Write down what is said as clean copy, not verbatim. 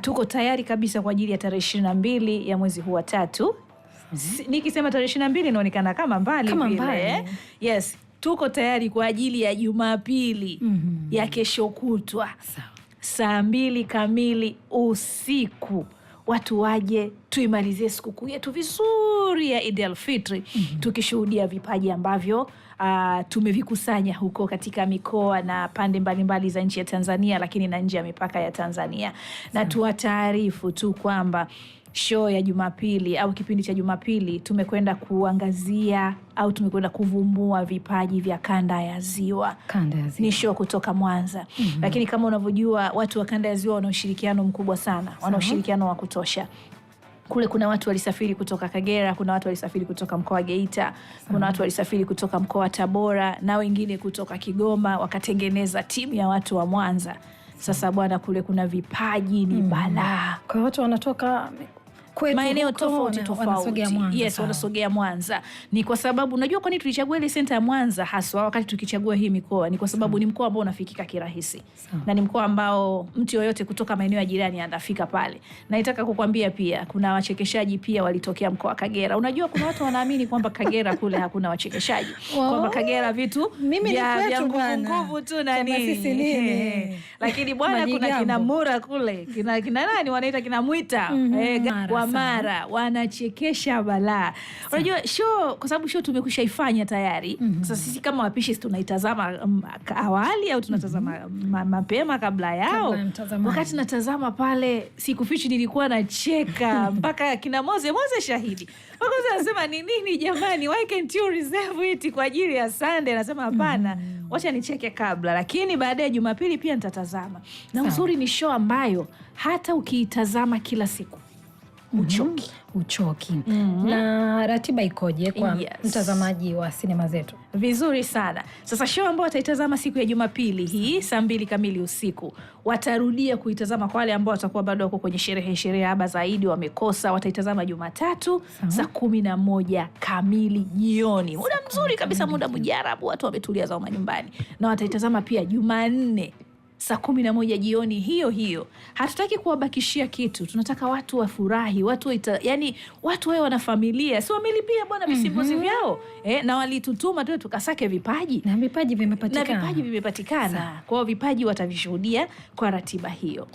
Tuko tayari kabisa kwa ajili ya tarehe 22 ya mwezi huu wa tatu. Nikisema tarehe 22 inaonekana kama mbali vile. Yes, tuko tayari kwa ajili ya Jumapili ya kesho kutwa saa 2 kamili usiku. Watu waje tuimalizie sikukuu yetu vizuri ya Eid al-Fitr tukishuhudia vipaji ambavyo tumevikusanya huko katika mikoa na pande mbalimbali za nchi ya Tanzania, lakini na nje ya mipaka ya Tanzania. Na tuwataarifu tu kwamba show ya Jumapili au kipindi cha Jumapili tumekwenda kuangazia au tumekwenda kuvumbua vipaji vya kanda ya Ziwa. Ni show kutoka Mwanza. Lakini kama unavyojua watu wa kanda ya Ziwa wana ushirikiano mkubwa sana, wana ushirikiano wa kutosha. Kule kuna watu walisafiri kutoka Kagera, kuna watu walisafiri kutoka mkoa wa Geita, kuna watu walisafiri kutoka mkoa wa Tabora na wengine kutoka Kigoma, wakatengeneza timu ya watu wa Mwanza. Sasa bwana, kule kuna vipaji ni balaa. Kwa watu wanatoka maeneo tofauti tofauti. Yes, wanasogea Mwanza. Ni kwa sababu unajua kwa nini tulichagua ile senta ya Mwanza haswa wakati tukichagua hii mikoa? Ni kwa sababu ni mkoa ambao unafikika kirahisi. Na ni mkoa ambao mtu yoyote kutoka maeneo ya jirani anafika pale. Na nataka kukwambia pia kuna wachekeshaji pia walitokea mkoa wa Kagera. Unajua kuna watu wanaamini kwamba Kagera kule hakuna wachekeshaji. Kwamba Kagera vitu vya nguvu tu na nini. Lakini bwana kuna kina Mura kule, kina nani wanaita kina Mwita. Mara wanachekesha balaa. Unajua show, kwa sababu show tumekushaifanya tayari. Sasa sisi kama wapishi tunaitazama awali au tunatazama mapema kabla yao. Wakati natazama pale sikufichi nilikuwa nacheka mpaka kina Moze shahidi. Wakaanza nasema ni nini jamani, why can't you reserve it kwa ajili ya Sunday? Nasema hapana, wacha nicheke kabla, lakini baada ya Jumapili pia nitatazama. Na uzuri ni show ambayo hata ukiitazama kila siku uchoki. Na ratiba ikoje kwa mtazamaji wa sinema zetu? Vizuri sana. Sasa show ambayo wataitazama siku ya Jumapili hii saa 2 kamili usiku, watarudia kuitazama kwa wale ambao watakuwa bado wako kwenye sherehe haba zaidi wamekosa, wataitazama Jumatatu saa 11 kamili jioni. Muda mzuri kabisa, muda mujarabu, watu wametulia zao manyumbani. Na wataitazama pia Jumanne saa 11 jioni hiyo. Hatutaki kuwabakishia kitu. Tunataka watu wafurahi, yani watu wao wana familia. Si wamelipia bwana visimbuzi vyao. Na walitutuma tu tukasake vipaji. Na vipaji vimepatikana. Kwa hiyo vipaji watavishuhudia kwa ratiba hiyo.